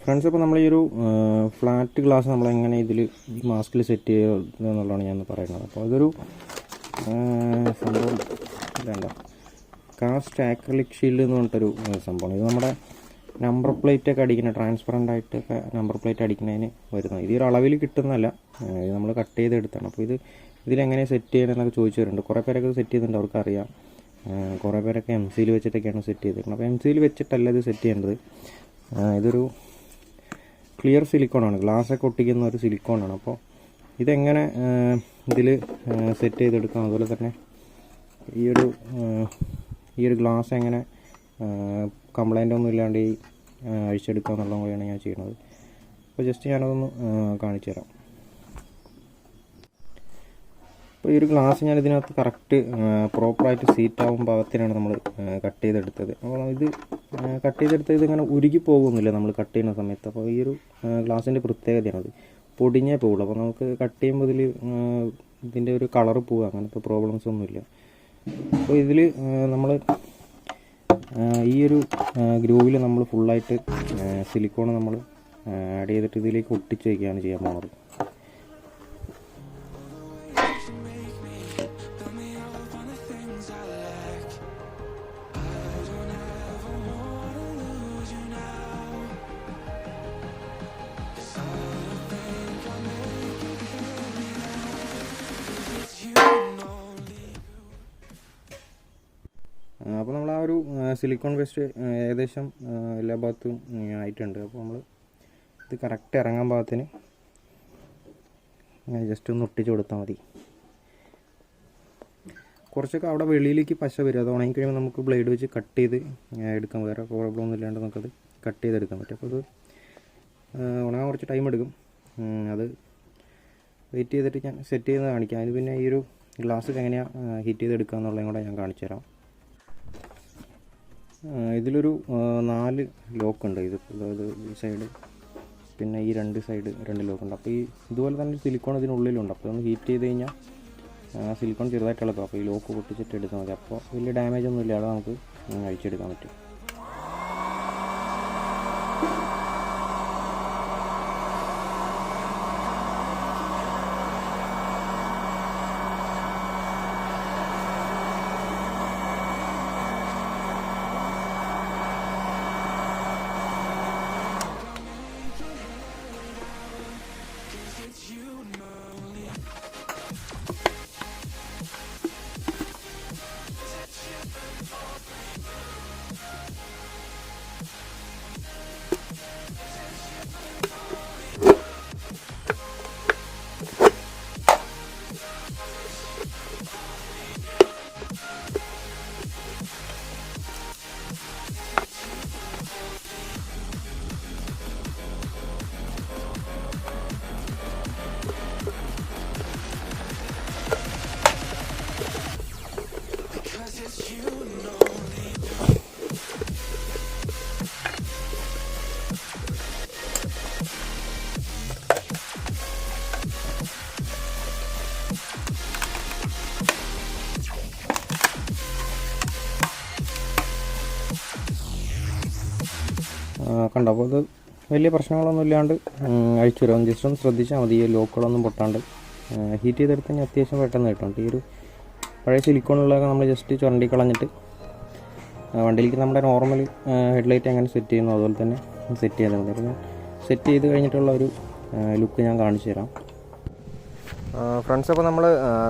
Friends, അപ്പോൾ നമ്മൾ ഈ ഒരു ഫ്ലാറ്റ് ഗ്ലാസ് നമ്മളെങ്ങനെ ഇതിൽ ഈ മാസ്കിൽ സെറ്റ് ചെയ്യുക എന്നുള്ളതാണ് ഞാൻ പറയുന്നത്. അപ്പോൾ അതൊരു സംഭവം വേണ്ട, കാസ്റ്റ് ആക്രിലിക് ഷീൽഡ് എന്ന് പറഞ്ഞിട്ടൊരു സംഭവമാണ്. ഇത് നമ്മുടെ നമ്പർ പ്ലേറ്റൊക്കെ അടിക്കുന്ന, ട്രാൻസ്പെറൻ്റ് ആയിട്ടൊക്കെ നമ്പർ പ്ലേറ്റ് അടിക്കുന്നതിന് വരുന്നത്. ഇത് ഒരു അളവിൽ കിട്ടുന്നതല്ല, ഇത് നമ്മൾ കട്ട് ചെയ്തെടുത്താണ്. അപ്പോൾ ഇതിലെങ്ങനെ സെറ്റ് ചെയ്യണമെന്നൊക്കെ ചോദിച്ചവരുണ്ട്. കുറേ പേരൊക്കെ സെറ്റ് ചെയ്തിട്ടുണ്ട്, അവർക്കറിയാം. കുറേ പേരൊക്കെ എം സിയിൽ വെച്ചിട്ടൊക്കെയാണ് സെറ്റ് ചെയ്തിരിക്കുന്നത്. അപ്പോൾ എം സിയിൽ വെച്ചിട്ടല്ല ഇത് സെറ്റ് ചെയ്യേണ്ടത്. ഇതൊരു ക്ലിയർ സിലിക്കോണാണ്, ഗ്ലാസ്സൊക്കെ ഒട്ടിക്കുന്ന ഒരു സിലിക്കോണാണ്. അപ്പോൾ ഇതെങ്ങനെ ഇതിൽ സെറ്റ് ചെയ്തെടുക്കാം, അതുപോലെ തന്നെ ഈ ഒരു ഗ്ലാസ് എങ്ങനെ കംപ്ലൈൻ്റ് ഒന്നും ഇല്ലാണ്ട് അഴിച്ചെടുക്കുക എന്നുള്ളത് കൂടിയാണ് ഞാൻ ചെയ്യുന്നത്. അപ്പോൾ ജസ്റ്റ് ഞാനതൊന്ന് കാണിച്ചു തരാം. അപ്പോൾ ഈ ഒരു ഗ്ലാസ് ഞാൻ ഇതിനകത്ത് കറക്റ്റ് പ്രോപ്പറായിട്ട് സീറ്റ് ആവും പാകത്തിനാണ് നമ്മൾ കട്ട് ചെയ്തെടുത്തത്. അപ്പോൾ ഇത് കട്ട് ചെയ്തെടുത്തത് ഇതിങ്ങനെ ഉരുകി പോകുന്നില്ല നമ്മൾ കട്ട് ചെയ്യുന്ന സമയത്ത്. അപ്പോൾ ഈ ഒരു ഗ്ലാസിൻ്റെ പ്രത്യേകതയാണത്, പൊടിഞ്ഞേ പോകുള്ളൂ. അപ്പോൾ നമുക്ക് കട്ട് ചെയ്യുമ്പോൾ ഇതിൻ്റെ ഒരു കളറ് പോവുക, അങ്ങനത്തെ പ്രോബ്ലംസ് ഒന്നുമില്ല. അപ്പോൾ ഇതിൽ നമ്മൾ ഈ ഒരു ഗ്രൂവിൽ നമ്മൾ ഫുള്ളായിട്ട് സിലിക്കോൺ നമ്മൾ ആഡ് ചെയ്തിട്ട് ഇതിലേക്ക് ഒട്ടിച്ച് വയ്ക്കുകയാണ് ചെയ്യാൻ പോകുന്നത്. അപ്പോൾ നമ്മൾ ആ ഒരു സിലിക്കോൺ വേസ്റ്റ് ഏകദേശം എല്ലാ ഭാഗത്തും ആയിട്ടുണ്ട്. അപ്പോൾ നമ്മൾ ഇത് കറക്റ്റ് ഇറങ്ങാൻ ഭാഗത്തിന് ജസ്റ്റ് ഒന്ന് ഒട്ടിച്ച് കൊടുത്താൽ മതി. കുറച്ചൊക്കെ അവിടെ വെളിയിലേക്ക് പശ വരും, അത് ഉണങ്ങി കഴിയുമ്പോൾ നമുക്ക് ബ്ലേഡ് വെച്ച് കട്ട് ചെയ്ത് എടുക്കാം. വേറെ പ്രോബ്ലം ഒന്നും ഇല്ലാണ്ട് നമുക്കത് കട്ട് ചെയ്തെടുക്കാൻ പറ്റും. അപ്പോൾ അത് ഉണങ്ങാൻ കുറച്ച് ടൈം എടുക്കും. അത് വെയിറ്റ് ചെയ്തിട്ട് ഞാൻ സെറ്റ് ചെയ്ത് കാണിക്കാം. അതിന് പിന്നെ ഈ ഒരു ഗ്ലാസ് എങ്ങനെയാണ് ഹീറ്റ് ചെയ്തെടുക്കുക എന്നുള്ളതും കൂടെ ഞാൻ കാണിച്ചു തരാം. ഇതിലൊരു 4 ലോക്കുണ്ട്. അതായത് ഈ സൈഡ് പിന്നെ ഈ 2 സൈഡ് 2 ലോക്കുണ്ട്. അപ്പോൾ ഇതുപോലെ തന്നെ സിലിക്കോൺ ഇതിനുള്ളിലുണ്ട്. അപ്പോൾ ഒന്ന് ഹീറ്റ് ചെയ്ത് കഴിഞ്ഞാൽ സിലിക്കോൺ ചെറുതായിട്ട് ഇളക്കും. അപ്പോൾ ഈ ലോക്ക് പൊട്ടിച്ചിട്ട് എടുത്താൽ മതി. അപ്പോൾ വലിയ ഡാമേജ് ഒന്നും ഇല്ലാതെ നമുക്ക് അഴിച്ചെടുക്കാൻ പറ്റും. കണ്ടോ? അപ്പോൾ അത് വലിയ പ്രശ്നങ്ങളൊന്നും ഇല്ലാണ്ട് അഴിച്ചു വരും. ജസ്റ്റ് ഒന്ന് ശ്രദ്ധിച്ചാൽ മതി, ഈ ലോക്കുകളൊന്നും പൊട്ടാണ്ട്. ഹീറ്റ് ചെയ്തെടുത്ത് കഴിഞ്ഞാൽ അത്യാവശ്യം പെട്ടെന്ന് കിട്ടുന്നുണ്ട്. ഈ ഒരു പഴയ സിലിക്കോണുള്ളതൊക്കെ നമ്മൾ ജസ്റ്റ് ചുരണ്ടി കളഞ്ഞിട്ട് വണ്ടിയിലേക്ക് നമ്മുടെ നോർമൽ ഹെഡ്ലൈറ്റ് എങ്ങനെ സെറ്റ് ചെയ്യുന്നു അതുപോലെ തന്നെ സെറ്റ് ചെയ്താൽ മതി. അപ്പോൾ ഞാൻ സെറ്റ് ചെയ്ത് കഴിഞ്ഞിട്ടുള്ള ഒരു ലുക്ക് ഞാൻ കാണിച്ചു തരാം. ഫ്രണ്ട്സ്, അപ്പോൾ നമ്മൾ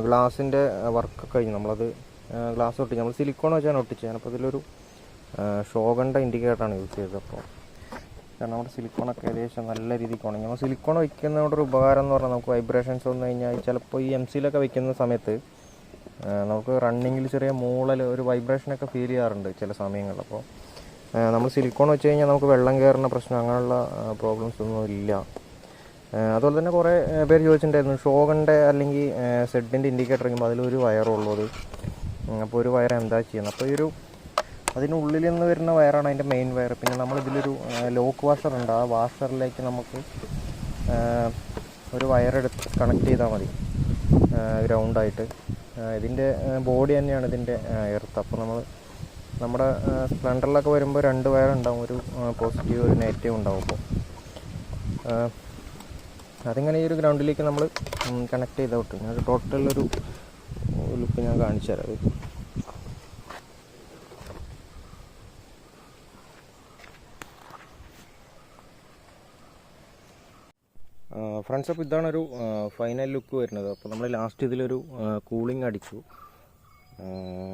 ഗ്ലാസിൻ്റെ വർക്ക് കഴിഞ്ഞ് നമ്മളത് ഗ്ലാസ് ഒട്ടിച്ച് നമ്മൾ സിലിക്കോൺ വെച്ചാണ് ഒട്ടിച്ചത്. അപ്പോൾ ഇതിലൊരു ഷോഗണ്ട ഇൻഡിക്കേറ്ററാണ് യൂസ് ചെയ്തത്. അപ്പോൾ കാരണം നമ്മുടെ സിലിക്കോണൊക്കെ ഏകദേശം നല്ല രീതിക്ക് ഉണങ്ങി. നമ്മൾ സിലിക്കോൺ വയ്ക്കുന്നതോടൊരു ഉപകാരം എന്ന് പറഞ്ഞാൽ നമുക്ക് വൈബ്രേഷൻസ് വന്നു കഴിഞ്ഞാൽ ചിലപ്പോൾ ഈ എം സിയിലൊക്കെ വയ്ക്കുന്ന സമയത്ത് നമുക്ക് റണ്ണിങ്ങിൽ ചെറിയ മൂളൽ, ഒരു വൈബ്രേഷനൊക്കെ ഫീൽ ചെയ്യാറുണ്ട് ചില സമയങ്ങളിൽ. അപ്പോൾ നമ്മൾ സിലിക്കോൺ വെച്ച് കഴിഞ്ഞാൽ നമുക്ക് വെള്ളം കയറുന്ന പ്രശ്നം അങ്ങനെയുള്ള പ്രോബ്ലംസ് ഒന്നും ഇല്ല. അതുപോലെ തന്നെ കുറേ പേര് ചോദിച്ചിട്ടുണ്ടായിരുന്നു ഷോഗണ്ട അല്ലെങ്കിൽ സെഡിൻ്റെ ഇൻഡിക്കേറ്റർ വയ്ക്കുമ്പോൾ അതിലൊരു വയറുള്ളത്. അപ്പോൾ ഒരു വയർ എന്താ ചെയ്യുന്നത്? അപ്പോൾ ഈ ഒരു അതിനുള്ളിൽ നിന്ന് വരുന്ന വയറാണ് അതിൻ്റെ മെയിൻ വയർ. പിന്നെ നമ്മളിതിലൊരു ലോക്ക് വാഷറുണ്ട്, ആ വാഷറിലേക്ക് നമുക്ക് ഒരു വയറെടുത്ത് കണക്ട് ചെയ്താൽ മതി ഗ്രൗണ്ടായിട്ട്. ഇതിൻ്റെ ബോഡി തന്നെയാണ് ഇതിൻ്റെ എർത്ത്. അപ്പോൾ നമ്മുടെ സ്പ്ലെൻഡറിലൊക്കെ വരുമ്പോൾ 2 വയർ ഉണ്ടാവും, ഒരു പോസിറ്റീവ് ഒരു നെഗറ്റീവ് ഉണ്ടാവും. അപ്പോൾ അതിങ്ങനെ ഈ ഒരു ഗ്രൗണ്ടിലേക്ക് നമ്മൾ കണക്ട് ചെയ്ത് വിട്ടു. ഞാൻ ടോട്ടലൊരു ലുക്ക് ഞാൻ കാണിച്ചു തരാം. ഫ്രണ്ട്സ്, അപ്പോൾ ഇതാണൊരു ഫൈനൽ ലുക്ക് വരുന്നത്. അപ്പോൾ നമ്മൾ ലാസ്റ്റ് ഇതിലൊരു കൂളിംഗ് അടിച്ചു.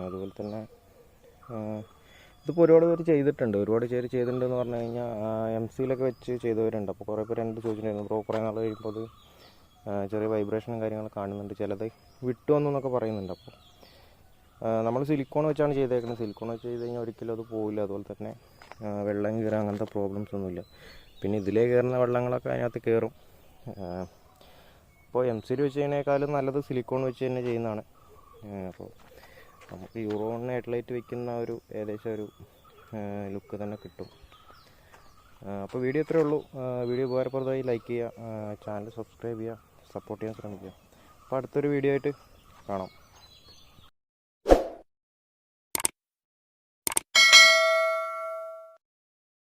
അതുപോലെ തന്നെ ഇതിപ്പോൾ ഒരുപാട് പേര് ചെയ്തിട്ടുണ്ട്. ചെയ്തിട്ടുണ്ടെന്ന് പറഞ്ഞു കഴിഞ്ഞാൽ MC-യിലൊക്കെ വെച്ച് ചെയ്തവരുണ്ട്. അപ്പോൾ കുറേ പേര് എന്നോട് ചോദിച്ചിട്ടുണ്ടായിരുന്നു, ബ്രോ കുറേ നാൾ കഴിയുമ്പോൾ അത് ചെറിയ വൈബ്രേഷനും കാര്യങ്ങളൊക്കെ കാണുന്നുണ്ട്, ചിലത് വിട്ടു വന്നൊക്കെ പറയുന്നുണ്ട്. അപ്പോൾ നമ്മൾ സിലിക്കോൺ വെച്ചാണ് ചെയ്തേക്കുന്നത്. സിലിക്കോൺ വെച്ച് ചെയ്ത് കഴിഞ്ഞാൽ ഒരിക്കലും അത് പോവില്ല. അതുപോലെ തന്നെ വെള്ളം കയറുക അങ്ങനത്തെ പ്രോബ്ലംസ് ഒന്നുമില്ല. പിന്നെ ഇതിലേ കയറുന്ന വെള്ളങ്ങളൊക്കെ അതിനകത്ത് കയറും. അപ്പോൾ MC-യിൽ വെച്ച് ചെയ്യുന്നതിനേക്കാളും നല്ലത് സിലിക്കോൺ വെച്ച് തന്നെ ചെയ്യുന്നതാണ്. അപ്പോൾ നമുക്ക് യൂറോണിന് ഹെഡ്ലൈറ്റ് വയ്ക്കുന്ന ഒരു ഏകദേശം ഒരു ലുക്ക് തന്നെ കിട്ടും. അപ്പോൾ വീഡിയോ ഇത്രയേ ഉള്ളൂ. വീഡിയോ ഉപകാരപ്രദമായി ലൈക്ക് ചെയ്യുക, ചാനൽ സബ്സ്ക്രൈബ് ചെയ്യുക, സപ്പോർട്ട് ചെയ്യാൻ ശ്രമിക്കുക. അപ്പോൾ അടുത്തൊരു വീഡിയോ ആയിട്ട് കാണാം.